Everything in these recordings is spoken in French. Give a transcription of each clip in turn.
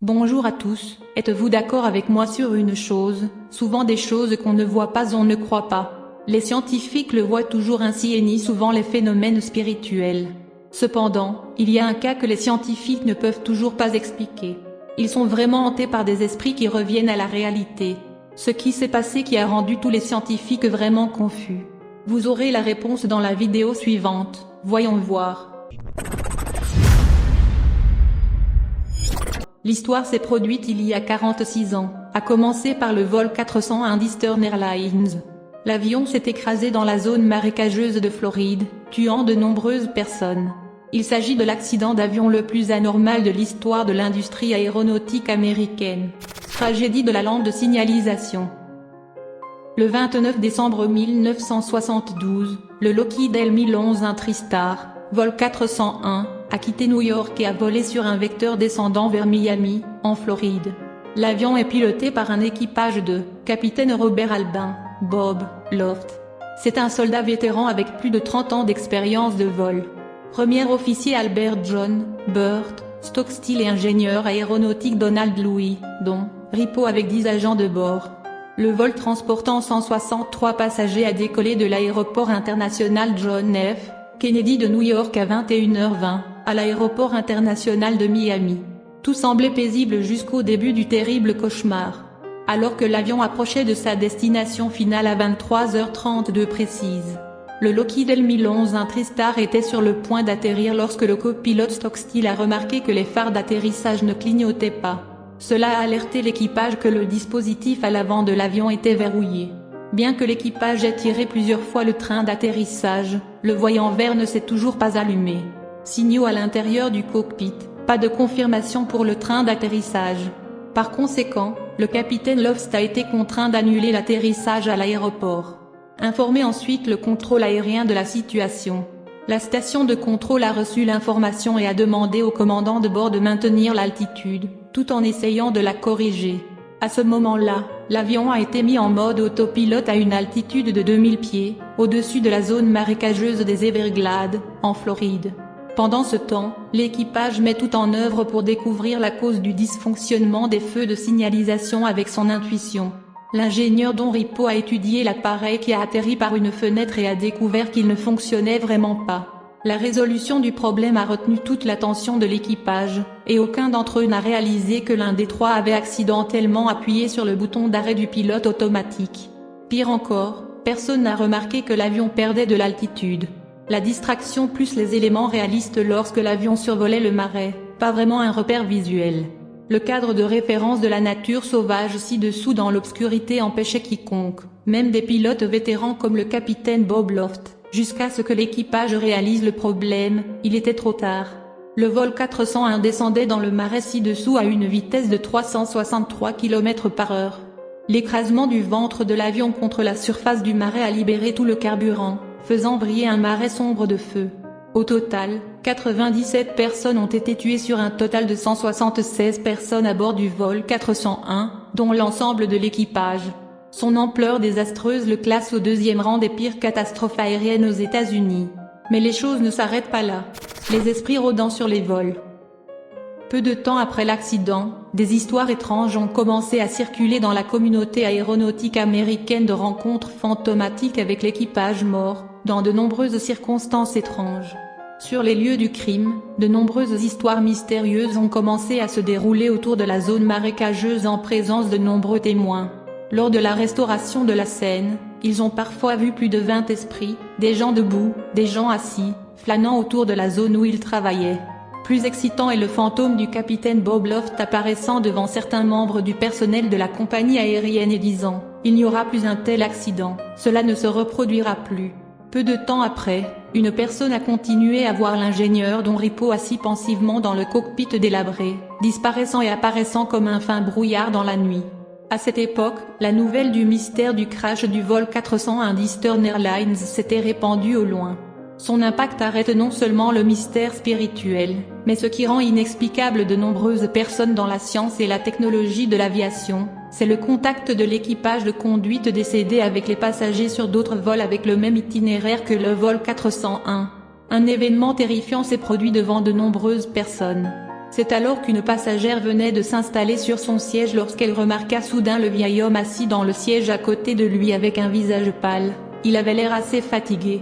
Bonjour à tous, êtes-vous d'accord avec moi sur une chose? Souvent des choses qu'on ne voit pas on ne croit pas. Les scientifiques le voient toujours ainsi et nient souvent les phénomènes spirituels. Cependant, il y a un cas que les scientifiques ne peuvent toujours pas expliquer. Ils sont vraiment hantés par des esprits qui reviennent à la réalité. Ce qui s'est passé qui a rendu tous les scientifiques vraiment confus. Vous aurez la réponse dans la vidéo suivante, voyons voir. L'histoire s'est produite il y a 46 ans, à commencer par le vol 401 d'Eastern Airlines. L'avion s'est écrasé dans la zone marécageuse de Floride, tuant de nombreuses personnes. Il s'agit de l'accident d'avion le plus anormal de l'histoire de l'industrie aéronautique américaine. Tragédie de la lampe de signalisation. Le 29 décembre 1972, le Lockheed L-1011 TriStar, vol 401, a quitté New York et a volé sur un vecteur descendant vers Miami, en Floride. L'avion est piloté par un équipage de capitaine Robert Albin, Bob Loft. C'est un soldat vétéran avec plus de 30 ans d'expérience de vol. Premier officier Albert John Burt Stockstill et ingénieur aéronautique Donald Louis, dont Ripo avec 10 agents de bord. Le vol transportant 163 passagers a décollé de l'aéroport international John F. Kennedy de New York à 21h20, à l'aéroport international de Miami. Tout semblait paisible jusqu'au début du terrible cauchemar. Alors que l'avion approchait de sa destination finale à 23h32 précise. Le Lockheed L-1011 TriStar était sur le point d'atterrir lorsque le copilote Stockstill a remarqué que les phares d'atterrissage ne clignotaient pas. Cela a alerté l'équipage que le dispositif à l'avant de l'avion était verrouillé. Bien que l'équipage ait tiré plusieurs fois le train d'atterrissage, le voyant vert ne s'est toujours pas allumé. Signaux à l'intérieur du cockpit, pas de confirmation pour le train d'atterrissage. Par conséquent, le capitaine Loft a été contraint d'annuler l'atterrissage à l'aéroport. Informé ensuite le contrôle aérien de la situation. La station de contrôle a reçu l'information et a demandé au commandant de bord de maintenir l'altitude, tout en essayant de la corriger. À ce moment-là, l'avion a été mis en mode autopilote à une altitude de 2000 pieds, au-dessus de la zone marécageuse des Everglades, en Floride. Pendant ce temps, l'équipage met tout en œuvre pour découvrir la cause du dysfonctionnement des feux de signalisation avec son intuition. L'ingénieur Don Ripo a étudié l'appareil qui a atterri par une fenêtre et a découvert qu'il ne fonctionnait vraiment pas. La résolution du problème a retenu toute l'attention de l'équipage, et aucun d'entre eux n'a réalisé que l'un des trois avait accidentellement appuyé sur le bouton d'arrêt du pilote automatique. Pire encore, personne n'a remarqué que l'avion perdait de l'altitude. La distraction plus les éléments réalistes lorsque l'avion survolait le marais, pas vraiment un repère visuel. Le cadre de référence de la nature sauvage ci-dessous dans l'obscurité empêchait quiconque, même des pilotes vétérans comme le capitaine Bob Loft, jusqu'à ce que l'équipage réalise le problème, il était trop tard. Le vol 401 descendait dans le marais ci-dessous à une vitesse de 363 km/h. L'écrasement du ventre de l'avion contre la surface du marais a libéré tout le carburant, faisant briller un marais sombre de feu. Au total, 97 personnes ont été tuées sur un total de 176 personnes à bord du vol 401, dont l'ensemble de l'équipage. Son ampleur désastreuse le classe au deuxième rang des pires catastrophes aériennes aux États-Unis. Mais les choses ne s'arrêtent pas là. Les esprits rôdant sur les vols. Peu de temps après l'accident, des histoires étranges ont commencé à circuler dans la communauté aéronautique américaine de rencontres fantomatiques avec l'équipage mort, dans de nombreuses circonstances étranges. Sur les lieux du crime, de nombreuses histoires mystérieuses ont commencé à se dérouler autour de la zone marécageuse en présence de nombreux témoins. Lors de la restauration de la scène, ils ont parfois vu plus de 20 esprits, des gens debout, des gens assis, flânant autour de la zone où ils travaillaient. Plus excitant est le fantôme du capitaine Bob Loft apparaissant devant certains membres du personnel de la compagnie aérienne et disant « Il n'y aura plus un tel accident, cela ne se reproduira plus ». Peu de temps après, une personne a continué à voir l'ingénieur Don Ripo assis pensivement dans le cockpit délabré, disparaissant et apparaissant comme un fin brouillard dans la nuit. À cette époque, la nouvelle du mystère du crash du vol 401 d'Eastern Airlines s'était répandue au loin. Son impact arrête non seulement le mystère spirituel, mais ce qui rend inexplicable de nombreuses personnes dans la science et la technologie de l'aviation, c'est le contact de l'équipage de conduite décédé avec les passagers sur d'autres vols avec le même itinéraire que le vol 401. Un événement terrifiant s'est produit devant de nombreuses personnes. C'est alors qu'une passagère venait de s'installer sur son siège lorsqu'elle remarqua soudain le vieil homme assis dans le siège à côté de lui avec un visage pâle. Il avait l'air assez fatigué.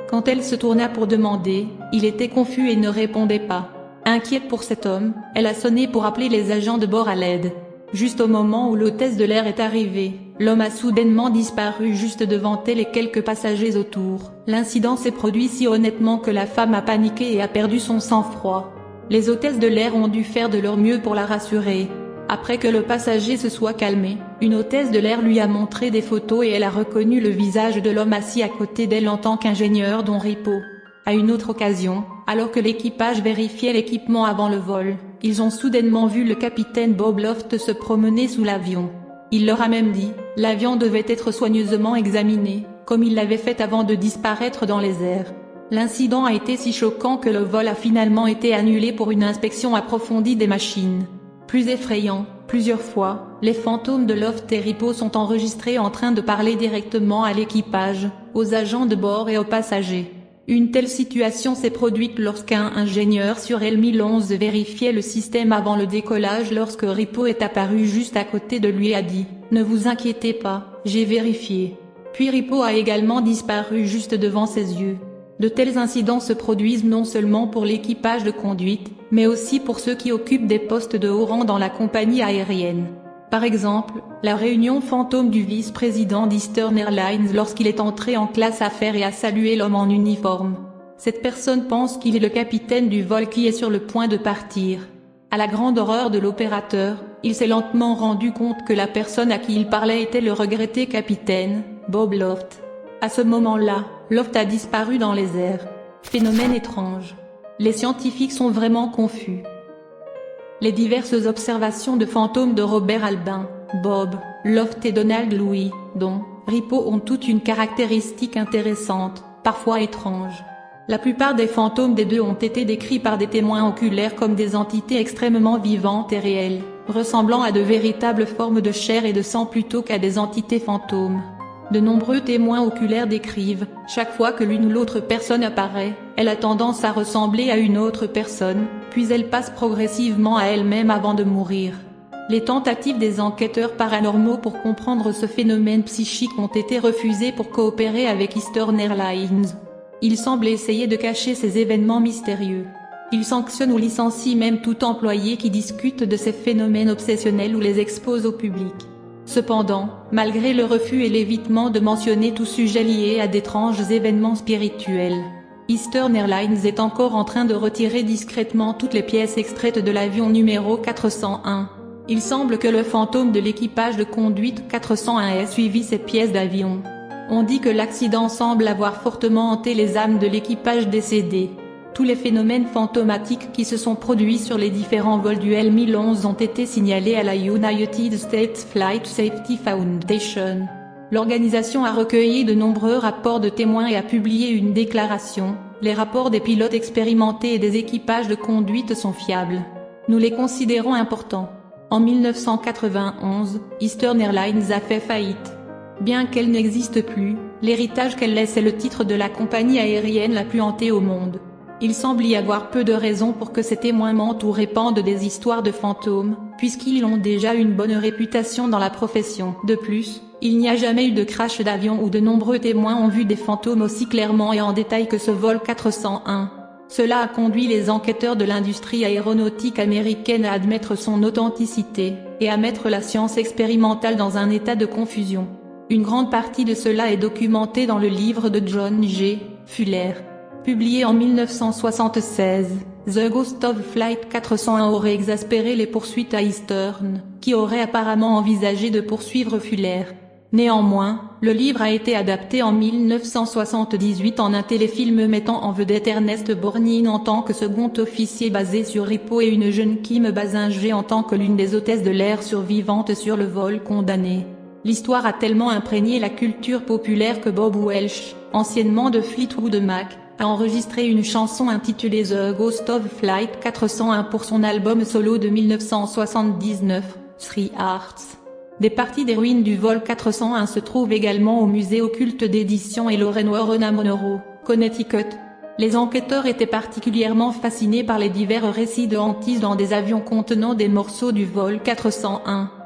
Quand elle se tourna pour demander, il était confus et ne répondait pas. Inquiète pour cet homme, elle a sonné pour appeler les agents de bord à l'aide. Juste au moment où l'hôtesse de l'air est arrivée, l'homme a soudainement disparu juste devant elle et quelques passagers autour. L'incident s'est produit si honnêtement que la femme a paniqué et a perdu son sang-froid. Les hôtesses de l'air ont dû faire de leur mieux pour la rassurer. Après que le passager se soit calmé, une hôtesse de l'air lui a montré des photos et elle a reconnu le visage de l'homme assis à côté d'elle en tant qu'ingénieur dont Ripo. À une autre occasion, alors que l'équipage vérifiait l'équipement avant le vol, ils ont soudainement vu le capitaine Bob Loft se promener sous l'avion. Il leur a même dit, l'avion devait être soigneusement examiné, comme il l'avait fait avant de disparaître dans les airs. L'incident a été si choquant que le vol a finalement été annulé pour une inspection approfondie des machines. Plus effrayant, plusieurs fois, les fantômes de Loft et Ripo sont enregistrés en train de parler directement à l'équipage, aux agents de bord et aux passagers. Une telle situation s'est produite lorsqu'un ingénieur sur L1011 vérifiait le système avant le décollage lorsque Ripo est apparu juste à côté de lui et a dit « Ne vous inquiétez pas, j'ai vérifié ». Puis Ripo a également disparu juste devant ses yeux. De tels incidents se produisent non seulement pour l'équipage de conduite, mais aussi pour ceux qui occupent des postes de haut rang dans la compagnie aérienne. Par exemple, la réunion fantôme du vice-président d'Eastern Airlines lorsqu'il est entré en classe affaires et a salué l'homme en uniforme. Cette personne pense qu'il est le capitaine du vol qui est sur le point de partir. À la grande horreur de l'opérateur, il s'est lentement rendu compte que la personne à qui il parlait était le regretté capitaine, Bob Loft. À ce moment-là, Loft a disparu dans les airs. Phénomène étrange. Les scientifiques sont vraiment confus. Les diverses observations de fantômes de Robert Albin, Bob Loft et Donald Louis, dont Ripo ont toutes une caractéristique intéressante, parfois étrange. La plupart des fantômes des deux ont été décrits par des témoins oculaires comme des entités extrêmement vivantes et réelles, ressemblant à de véritables formes de chair et de sang plutôt qu'à des entités fantômes. De nombreux témoins oculaires décrivent, chaque fois que l'une ou l'autre personne apparaît, elle a tendance à ressembler à une autre personne, puis elle passe progressivement à elle-même avant de mourir. Les tentatives des enquêteurs paranormaux pour comprendre ce phénomène psychique ont été refusées pour coopérer avec Eastern Airlines. Ils semblent essayer de cacher ces événements mystérieux. Ils sanctionnent ou licencient même tout employé qui discute de ces phénomènes obsessionnels ou les expose au public. Cependant, malgré le refus et l'évitement de mentionner tout sujet lié à d'étranges événements spirituels, Eastern Airlines est encore en train de retirer discrètement toutes les pièces extraites de l'avion numéro 401. Il semble que le fantôme de l'équipage de conduite 401 ait suivi ces pièces d'avion. On dit que l'accident semble avoir fortement hanté les âmes de l'équipage décédé. Tous les phénomènes fantomatiques qui se sont produits sur les différents vols du L1011 ont été signalés à la United States Flight Safety Foundation. L'organisation a recueilli de nombreux rapports de témoins et a publié une déclaration. Les rapports des pilotes expérimentés et des équipages de conduite sont fiables. Nous les considérons importants. En 1991, Eastern Airlines a fait faillite. Bien qu'elle n'existe plus, l'héritage qu'elle laisse est le titre de la compagnie aérienne la plus hantée au monde. Il semble y avoir peu de raisons pour que ces témoins mentent ou répandent des histoires de fantômes, puisqu'ils ont déjà une bonne réputation dans la profession. De plus, il n'y a jamais eu de crash d'avion où de nombreux témoins ont vu des fantômes aussi clairement et en détail que ce vol 401. Cela a conduit les enquêteurs de l'industrie aéronautique américaine à admettre son authenticité, et à mettre la science expérimentale dans un état de confusion. Une grande partie de cela est documentée dans le livre de John G. Fuller. Publié en 1976, The Ghost of Flight 401 aurait exaspéré les poursuites à Eastern, qui aurait apparemment envisagé de poursuivre Fuller. Néanmoins, le livre a été adapté en 1978 en un téléfilm mettant en vedette Ernest Borgnine en tant que second officier basé sur Ripo et une jeune Kim Basinger en tant que l'une des hôtesses de l'air survivantes sur le vol condamné. L'histoire a tellement imprégné la culture populaire que Bob Welch, anciennement de Fleetwood Mac, a enregistré une chanson intitulée The Ghost of Flight 401 pour son album solo de 1979, Three Hearts. Des parties des ruines du vol 401 se trouvent également au musée occulte d'édition et Lorraine Warren à Monroe, Connecticut. Les enquêteurs étaient particulièrement fascinés par les divers récits de hantises dans des avions contenant des morceaux du vol 401.